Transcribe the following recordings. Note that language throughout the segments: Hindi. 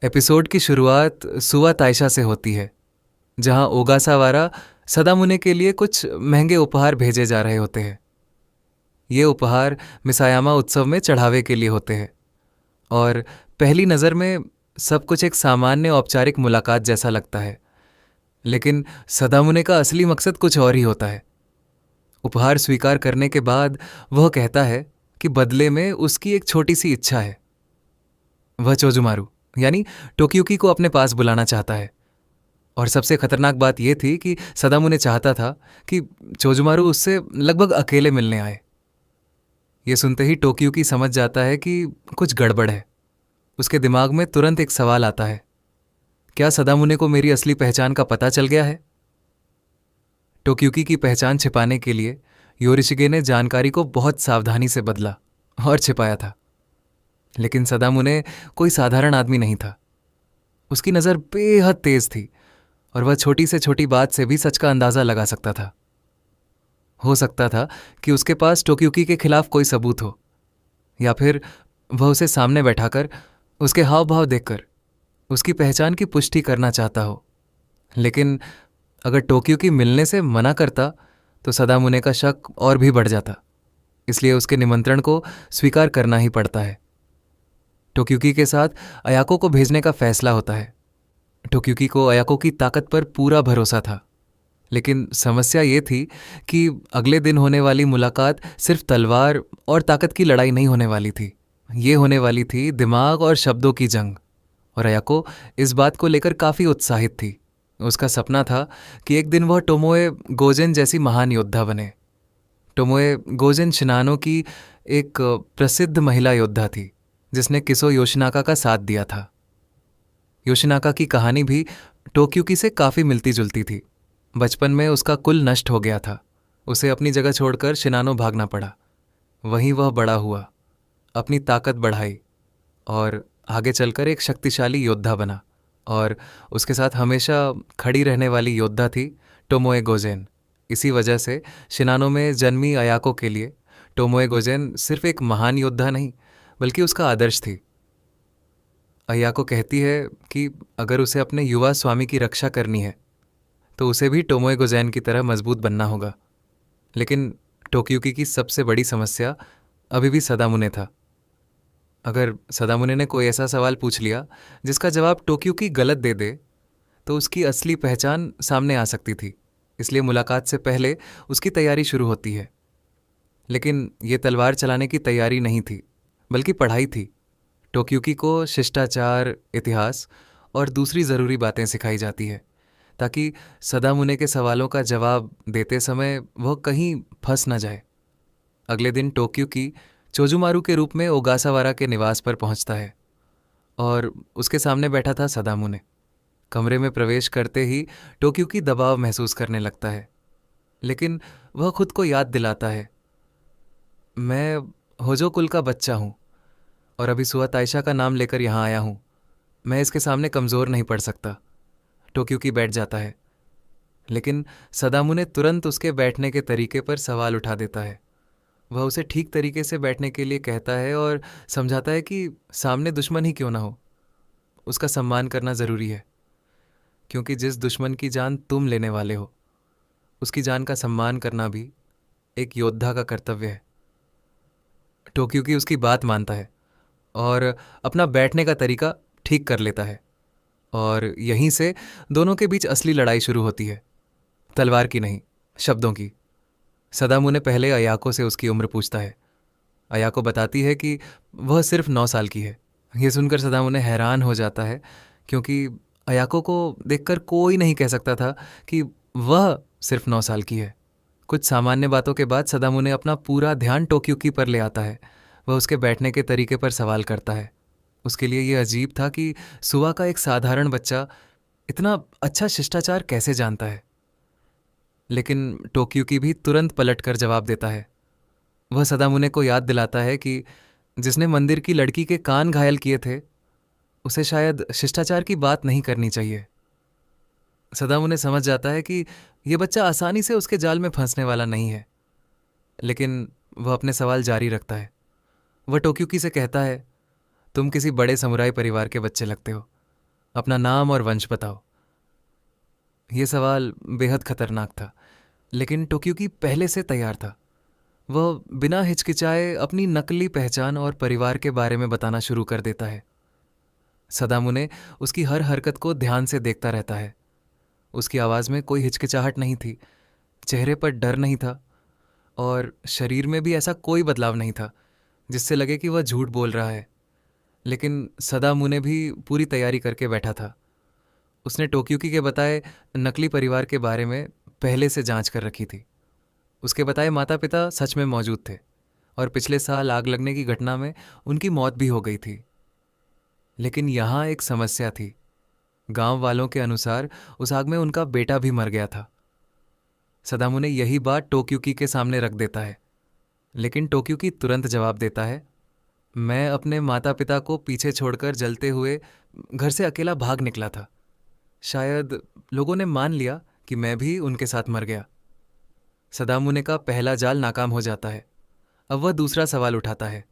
एपिसोड की शुरुआत सुवा ताइशा से होती है, जहां ओगासावारा सदामुने के लिए कुछ महंगे उपहार भेजे जा रहे होते हैं। ये उपहार मिसायामा उत्सव में चढ़ावे के लिए होते हैं और पहली नज़र में सब कुछ एक सामान्य औपचारिक मुलाकात जैसा लगता है, लेकिन सदामुने का असली मकसद कुछ और ही होता है। उपहार स्वीकार करने के बाद वह कहता है कि बदले में उसकी एक छोटी सी इच्छा है। वह चोजुमारू यानी टोक्यूकी को अपने पास बुलाना चाहता है। और सबसे खतरनाक बात यह थी कि सदामुने चाहता था कि चोजुमारू उससे लगभग अकेले मिलने आए। ये सुनते ही टोक्यूकी समझ जाता है कि कुछ गड़बड़ है। उसके दिमाग में तुरंत एक सवाल आता है, क्या सदामुने को मेरी असली पहचान का पता चल गया है? टोक्यूकी की पहचान छिपाने के लिए योरिशिगे ने जानकारी को बहुत सावधानी से बदला और छिपाया था। लेकिन सदामुने कोई साधारण आदमी नहीं था। उसकी नज़र बेहद तेज थी और वह छोटी से छोटी बात से भी सच का अंदाज़ा लगा सकता था। हो सकता था कि उसके पास टोक्यूकी के खिलाफ कोई सबूत हो, या फिर वह उसे सामने बैठाकर उसके हाव भाव देखकर उसकी पहचान की पुष्टि करना चाहता हो। लेकिन अगर टोक्यूकी मिलने से मना करता तो सदामुने का शक और भी बढ़ जाता। इसलिए उसके निमंत्रण को स्वीकार करना ही पड़ता है। टोक्यूकी के साथ अयाको को भेजने का फैसला होता है। टोक्यूकी को अयाको की ताकत पर पूरा भरोसा था, लेकिन समस्या ये थी कि अगले दिन होने वाली मुलाकात सिर्फ तलवार और ताकत की लड़ाई नहीं होने वाली थी। ये होने वाली थी दिमाग और शब्दों की जंग। और अयाको इस बात को लेकर काफ़ी उत्साहित थी। उसका सपना था कि एक दिन वह टोमोए गोजेन जैसी महान योद्धा बने। टोमोए गोजेन शिनानो की एक प्रसिद्ध महिला योद्धा थी जिसने किसो योशिनाका का साथ दिया था। योशिनाका की कहानी भी टोक्यूकी से काफ़ी मिलती जुलती थी। बचपन में उसका कुल नष्ट हो गया था। उसे अपनी जगह छोड़कर शिनानो भागना पड़ा। वहीं वह बड़ा हुआ, अपनी ताकत बढ़ाई और आगे चलकर एक शक्तिशाली योद्धा बना। और उसके साथ हमेशा खड़ी रहने वाली योद्धा थी टोमोए गोजेन। इसी वजह से शिनानो में जन्मी अयाको के लिए टोमोए गोजेन सिर्फ एक महान योद्धा नहीं बल्कि उसका आदर्श थी। अयाको कहती है कि अगर उसे अपने युवा स्वामी की रक्षा करनी है तो उसे भी टोमोए गोजेन की तरह मजबूत बनना होगा। लेकिन टोक्यूकी की सबसे बड़ी समस्या अभी भी सदामुने था। अगर सदामुने ने कोई ऐसा सवाल पूछ लिया जिसका जवाब टोक्यूकी गलत दे दे तो उसकी असली पहचान सामने आ सकती थी। इसलिए मुलाकात से पहले उसकी तैयारी शुरू होती है। लेकिन ये तलवार चलाने की तैयारी नहीं थी बल्कि पढ़ाई थी। टोक्यूकी को शिष्टाचार, इतिहास और दूसरी ज़रूरी बातें सिखाई जाती है ताकि सदामुने के सवालों का जवाब देते समय वह कहीं फंस न जाए। अगले दिन टोक्यूकी चोजुमारू के रूप में ओगासावारा के निवास पर पहुंचता है और उसके सामने बैठा था सदामुने। कमरे में प्रवेश करते ही टोक्यूकी दबाव महसूस करने लगता है, लेकिन वह खुद को याद दिलाता है, मैं होजो कुल का बच्चा हूँ और अभी सुवा ताइशा का नाम लेकर यहाँ आया हूँ। मैं इसके सामने कमज़ोर नहीं पड़ सकता। टोक्यूकी बैठ जाता है, लेकिन सदामुने तुरंत उसके बैठने के तरीके पर सवाल उठा देता है। वह उसे ठीक तरीके से बैठने के लिए कहता है और समझाता है कि सामने दुश्मन ही क्यों ना हो, उसका सम्मान करना ज़रूरी है, क्योंकि जिस दुश्मन की जान तुम लेने वाले हो उसकी जान का सम्मान करना भी एक योद्धा का कर्तव्य है। टोक्यूकी उसकी बात मानता है और अपना बैठने का तरीका ठीक कर लेता है। और यहीं से दोनों के बीच असली लड़ाई शुरू होती है, तलवार की नहीं, शब्दों की। सदामुने पहले अयाको से उसकी उम्र पूछता है। अयाको बताती है कि वह सिर्फ 9 साल की है। यह सुनकर सदामुने हैरान हो जाता है, क्योंकि अयाको को देखकर कोई नहीं कह सकता था कि वह सिर्फ 9 साल की है। कुछ सामान्य बातों के बाद सदामुने अपना पूरा ध्यान टोक्यूकी पर ले आता है। वह उसके बैठने के तरीके पर सवाल करता है। उसके लिए यह अजीब था कि सुवा का एक साधारण बच्चा इतना अच्छा शिष्टाचार कैसे जानता है। लेकिन टोक्यूकी भी तुरंत पलटकर जवाब देता है। वह सदामुने को याद दिलाता है कि जिसने मंदिर की लड़की के कान घायल किए थे उसे शायद शिष्टाचार की बात नहीं करनी चाहिए। सदामुने समझ जाता है कि यह बच्चा आसानी से उसके जाल में फंसने वाला नहीं है, लेकिन वह अपने सवाल जारी रखता है। वह टोक्यूकी से कहता है, तुम किसी बड़े समुराई परिवार के बच्चे लगते हो अपना नाम और वंश बताओ। ये सवाल बेहद खतरनाक था, लेकिन टोक्यूकी पहले से तैयार था। वह बिना हिचकिचाए अपनी नकली पहचान और परिवार के बारे में बताना शुरू कर देता है। सदामुने उसकी हर हरकत को ध्यान से देखता रहता है। उसकी आवाज़ में कोई हिचकिचाहट नहीं थी, चेहरे पर डर नहीं था और शरीर में भी ऐसा कोई बदलाव नहीं था जिससे लगे कि वह झूठ बोल रहा है। लेकिन सदामुने भी पूरी तैयारी करके बैठा था। उसने टोक्यूकी के बताए नकली परिवार के बारे में पहले से जांच कर रखी थी। उसके बताए माता पिता सच में मौजूद थे और पिछले साल आग लगने की घटना में उनकी मौत भी हो गई थी। लेकिन यहाँ एक समस्या थी। गांव वालों के अनुसार उस आग में उनका बेटा भी मर गया था। सदामुने यही बात टोक्यूकी के सामने रख देता है, लेकिन टोक्यूकी तुरंत जवाब देता है, मैं अपने माता पिता को पीछे छोड़कर जलते हुए घर से अकेला भाग निकला था। शायद लोगों ने मान लिया कि मैं भी उनके साथ मर गया। सदामुने का पहला जाल नाकाम हो जाता है। अब वह दूसरा सवाल उठाता है,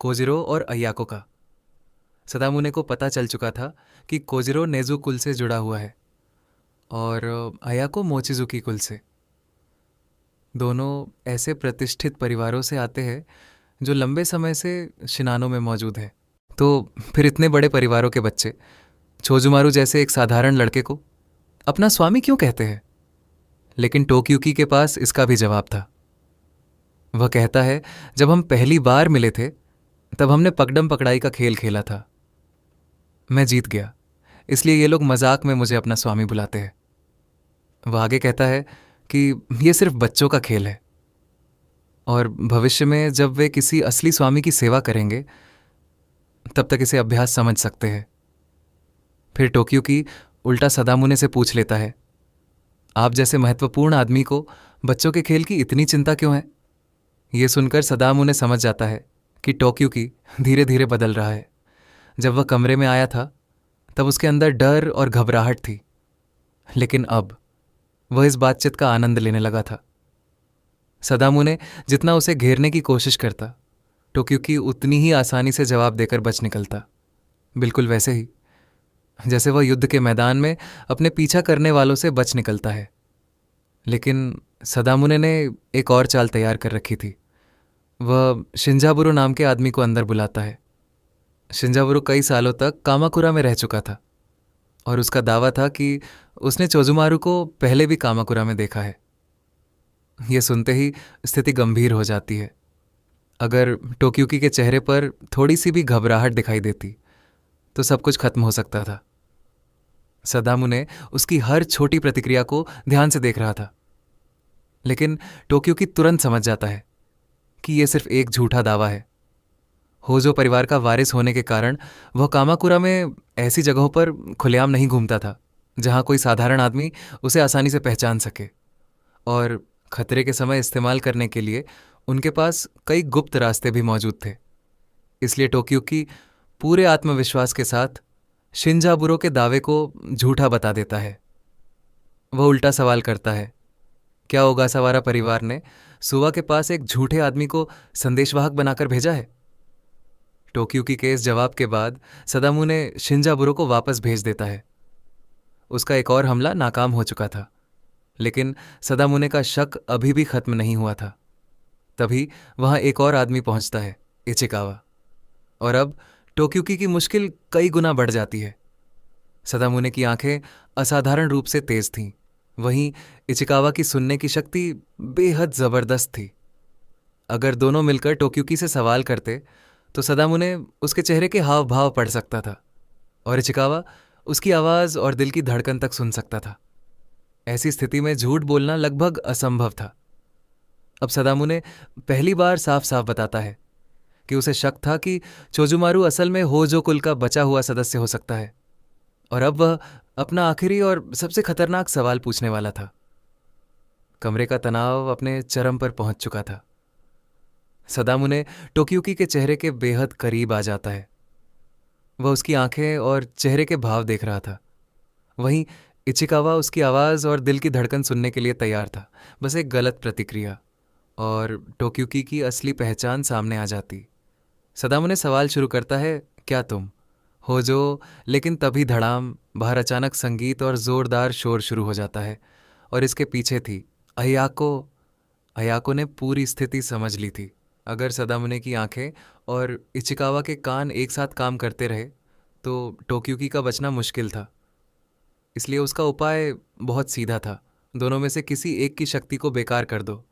कोजिरो और अयाको का। सदामुने को पता चल चुका था कि कोजिरो नेजू कुल से जुड़ा हुआ है और अयाको मोचिजुकी कुल से। दोनों ऐसे प्रतिष्ठित परिवारों से आते हैं जो लंबे समय से शिनानो में मौजूद है। तो फिर इतने बड़े परिवारों के बच्चे छोजुमारू जैसे एक साधारण लड़के को अपना स्वामी क्यों कहते हैं? लेकिन टोक्यूकी के पास इसका भी जवाब था। वह कहता है, जब हम पहली बार मिले थे तब हमने पकड़म पकड़ाई का खेल खेला था। मैं जीत गया, इसलिए ये लोग मजाक में मुझे अपना स्वामी बुलाते हैं। वह आगे कहता है कि ये सिर्फ बच्चों का खेल है और भविष्य में जब वे किसी असली स्वामी की सेवा करेंगे तब तक इसे अभ्यास समझ सकते हैं। फिर टोक्यूकी उल्टा सदामुने से पूछ लेता है, आप जैसे महत्वपूर्ण आदमी को बच्चों के खेल की इतनी चिंता क्यों है? ये सुनकर सदामुने समझ जाता है कि टोक्यूकी धीरे धीरे बदल रहा है। जब वह कमरे में आया था तब उसके अंदर डर और घबराहट थी, लेकिन अब वह इस बातचीत का आनंद लेने लगा था। सदामुने जितना उसे घेरने की कोशिश करता, टोक्यूकी उतनी ही आसानी से जवाब देकर बच निकलता, बिल्कुल वैसे ही जैसे वह युद्ध के मैदान में अपने पीछा करने वालों से बच निकलता है। लेकिन सदामुने ने एक और चाल तैयार कर रखी थी। वह शिंजाबुरो नाम के आदमी को अंदर बुलाता है। शिंजाबुरो कई सालों तक कामाकुरा में रह चुका था और उसका दावा था कि उसने चोजुमारू को पहले भी कामाकुरा में देखा है। यह सुनते ही स्थिति गंभीर हो जाती है। अगर टोक्यूकी के चेहरे पर थोड़ी सी भी घबराहट दिखाई देती तो सब कुछ खत्म हो सकता था। सदामुने उसकी हर छोटी प्रतिक्रिया को ध्यान से देख रहा था, लेकिन टोक्यूकी तुरंत समझ जाता है कि यह सिर्फ एक झूठा दावा है। होजो परिवार का वारिस होने के कारण वह कामाकुरा में ऐसी जगहों पर खुलेआम नहीं घूमता था जहां कोई साधारण आदमी उसे आसानी से पहचान सके, और खतरे के समय इस्तेमाल करने के लिए उनके पास कई गुप्त रास्ते भी मौजूद थे। इसलिए टोक्यूकी पूरे आत्मविश्वास के साथ शिंजाबुरो के दावे को झूठा बता देता है। वह उल्टा सवाल करता है, क्या ओगासावारा परिवार ने सुवा के पास एक झूठे आदमी को संदेशवाहक बनाकर भेजा है? टोक्यूकी के इस जवाब के बाद सदामुने शिंजाबुरो को वापस भेज देता है। उसका एक और हमला नाकाम हो चुका था, लेकिन सदामुने का शक अभी भी खत्म नहीं हुआ था। तभी वहां एक और आदमी पहुंचता है, इचिकावा, और अब टोक्यूकी की मुश्किल कई गुना बढ़ जाती है। सदामुने की आंखें असाधारण रूप से तेज थीं, वहीं इचिकावा की सुनने की शक्ति बेहद जबरदस्त थी। अगर दोनों मिलकर टोक्यूकी से सवाल करते तो सदामुने उसके चेहरे के हाव भाव पढ़ सकता था और इचिकावा उसकी आवाज़ और दिल की धड़कन तक सुन सकता था। ऐसी स्थिति में झूठ बोलना लगभग असंभव था। अब सदामुने पहली बार साफ साफ बताता है कि उसे शक था कि चोजुमारू असल में होजो कुल का बचा हुआ सदस्य हो सकता है, और अब वह अपना आखिरी और सबसे खतरनाक सवाल पूछने वाला था। कमरे का तनाव अपने चरम पर पहुंच चुका था। सदामुने टोक्यूकी के चेहरे के बेहद करीब आ जाता है। वह उसकी आंखें और चेहरे के भाव देख रहा था, वहीं इचिकावा उसकी आवाज़ और दिल की धड़कन सुनने के लिए तैयार था। बस एक गलत प्रतिक्रिया और टोक्यूकी की असली पहचान सामने आ जाती। सदामुने सवाल शुरू करता है, क्या तुम होजो, लेकिन तभी धड़ाम बाहर अचानक संगीत और जोरदार शोर शुरू हो जाता है। और इसके पीछे थी अयाको। अयाको ने पूरी स्थिति समझ ली थी। अगर सदामुने की आंखें और इचिकावा के कान एक साथ काम करते रहे तो टोक्यूकी का बचना मुश्किल था। इसलिए उसका उपाय बहुत सीधा था, दोनों में से किसी एक की शक्ति को बेकार कर दो।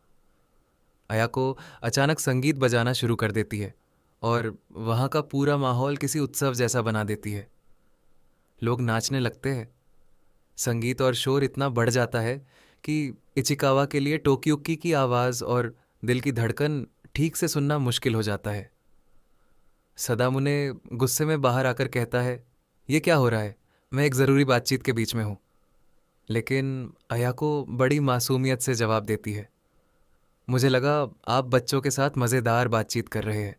अयाको अचानक संगीत बजाना शुरू कर देती है और वहाँ का पूरा माहौल किसी उत्सव जैसा बना देती है। लोग नाचने लगते हैं। संगीत और शोर इतना बढ़ जाता है कि इचिकावा के लिए टोक्यूकी की आवाज़ और दिल की धड़कन ठीक से सुनना मुश्किल हो जाता है। सदामुने गुस्से में बाहर आकर कहता है, ये क्या हो रहा है? मैं एक ज़रूरी बातचीत के बीच में हूँ। लेकिन अयाको बड़ी मासूमियत से जवाब देती है, मुझे लगा आप बच्चों के साथ मज़ेदार बातचीत कर रहे हैं,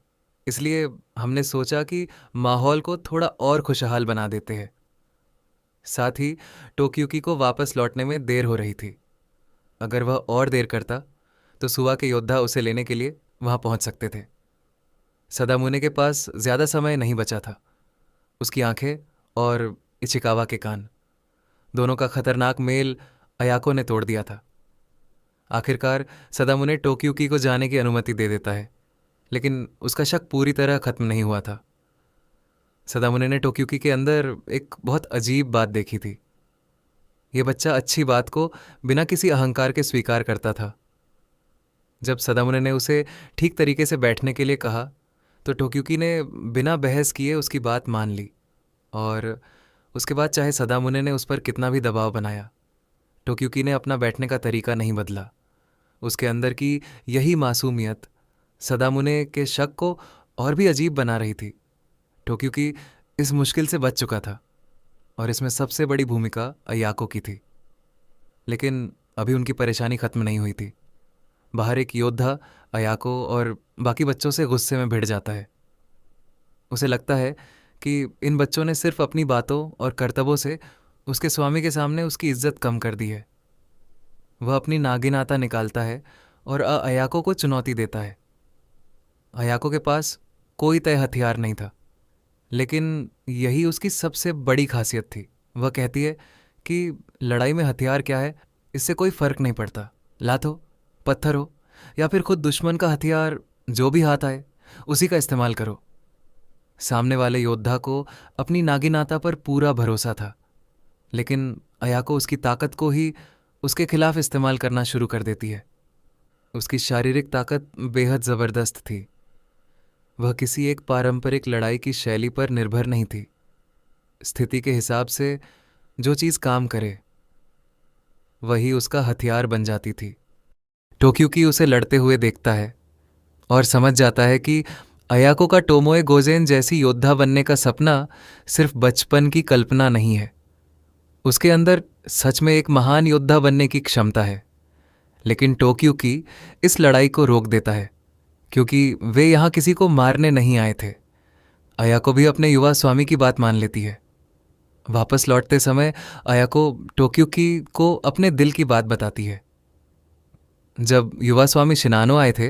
इसलिए हमने सोचा कि माहौल को थोड़ा और खुशहाल बना देते हैं। साथ ही टोक्यूकी को वापस लौटने में देर हो रही थी। अगर वह और देर करता तो सुवा के योद्धा उसे लेने के लिए वहाँ पहुँच सकते थे। सदामुने के पास ज़्यादा समय नहीं बचा था। उसकी आंखें और इचिकावा के कान, दोनों का खतरनाक मेल अयाको ने तोड़ दिया था। आखिरकार सदामुने टोक्यूकी को जाने की अनुमति दे देता है, लेकिन उसका शक पूरी तरह खत्म नहीं हुआ था। सदामुने ने टोक्यूकी के अंदर एक बहुत अजीब बात देखी थी। ये बच्चा अच्छी बात को बिना किसी अहंकार के स्वीकार करता था। जब सदामुने ने उसे ठीक तरीके से बैठने के लिए कहा तो टोक्यूकी ने बिना बहस किए उसकी बात मान ली। और उसके बाद चाहे सदामुने ने उस पर कितना भी दबाव बनाया, टोक्यूकी ने अपना बैठने का तरीका नहीं बदला। उसके अंदर की यही मासूमियत सदामुने के शक को और भी अजीब बना रही थी। टोक्यूकी इस मुश्किल से बच चुका था और इसमें सबसे बड़ी भूमिका अयाको की थी। लेकिन अभी उनकी परेशानी खत्म नहीं हुई थी। बाहर एक योद्धा अयाको और बाकी बच्चों से गुस्से में भिड़ जाता है। उसे लगता है कि इन बच्चों ने सिर्फ अपनी बातों और करतबों से उसके स्वामी के सामने उसकी इज्जत कम कर दी है। वह अपनी नागिनाता निकालता है और अयाको को चुनौती देता है। अयाको के पास कोई तय हथियार नहीं था, लेकिन यही उसकी सबसे बड़ी खासियत थी। वह कहती है कि लड़ाई में हथियार क्या है, इससे कोई फर्क नहीं पड़ता। लात हो, पत्थर हो या फिर खुद दुश्मन का हथियार, जो भी हाथ आए उसी का इस्तेमाल करो। सामने वाले योद्धा को अपनी नागिनाता पर पूरा भरोसा था, लेकिन अयाको उसकी ताकत को ही उसके खिलाफ इस्तेमाल करना शुरू कर देती है। उसकी शारीरिक ताकत बेहद ज़बरदस्त थी। वह किसी एक पारंपरिक लड़ाई की शैली पर निर्भर नहीं थी। स्थिति के हिसाब से जो चीज़ काम करे वही उसका हथियार बन जाती थी। टोक्यूकी उसे लड़ते हुए देखता है और समझ जाता है कि अयाको का टोमोए गोजेन जैसी योद्धा बनने का सपना सिर्फ बचपन की कल्पना नहीं है। उसके अंदर सच में एक महान योद्धा बनने की क्षमता है। लेकिन टोक्यूकी इस लड़ाई को रोक देता है, क्योंकि वे यहाँ किसी को मारने नहीं आए थे। अयाको भी अपने युवा स्वामी की बात मान लेती है। वापस लौटते समय अयाको टोक्यूकी को अपने दिल की बात बताती है। जब युवा स्वामी शिनानो आए थे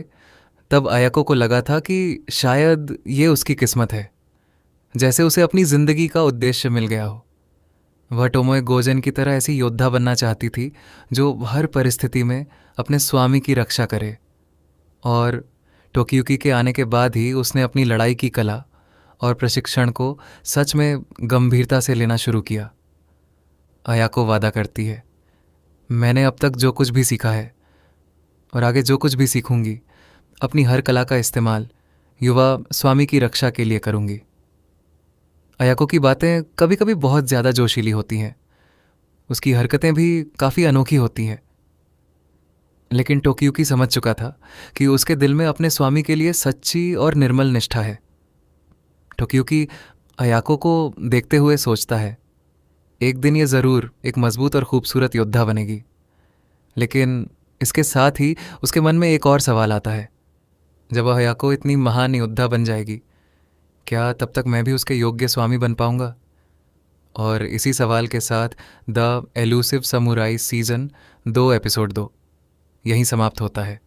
तब अयाको को लगा था कि शायद ये उसकी किस्मत है, जैसे उसे अपनी जिंदगी का उद्देश्य मिल गया हो। वह टोमोए गोजेन की तरह ऐसी योद्धा बनना चाहती थी जो हर परिस्थिति में अपने स्वामी की रक्षा करे। और टोक्यूकी के आने के बाद ही उसने अपनी लड़ाई की कला और प्रशिक्षण को सच में गंभीरता से लेना शुरू किया। अयाको वादा करती है, मैंने अब तक जो कुछ भी सीखा है और आगे जो कुछ भी सीखूंगी, अपनी हर कला का इस्तेमाल युवा स्वामी की रक्षा के लिए करूंगी। अयाको की बातें कभी कभी बहुत ज़्यादा जोशीली होती हैं, उसकी हरकतें भी काफ़ी अनोखी होती हैं, लेकिन टोक्यूकी समझ चुका था कि उसके दिल में अपने स्वामी के लिए सच्ची और निर्मल निष्ठा है। टोक्यूकी अयाको को देखते हुए सोचता है, एक दिन ये ज़रूर एक मजबूत और खूबसूरत योद्धा बनेगी। लेकिन इसके साथ ही उसके मन में एक और सवाल आता है, जब अयाको इतनी महान योद्धा बन जाएगी, क्या तब तक मैं भी उसके योग्य स्वामी बन पाऊंगा? और इसी सवाल के साथ the elusive samurai season 2 episode 2 यहीं समाप्त होता है।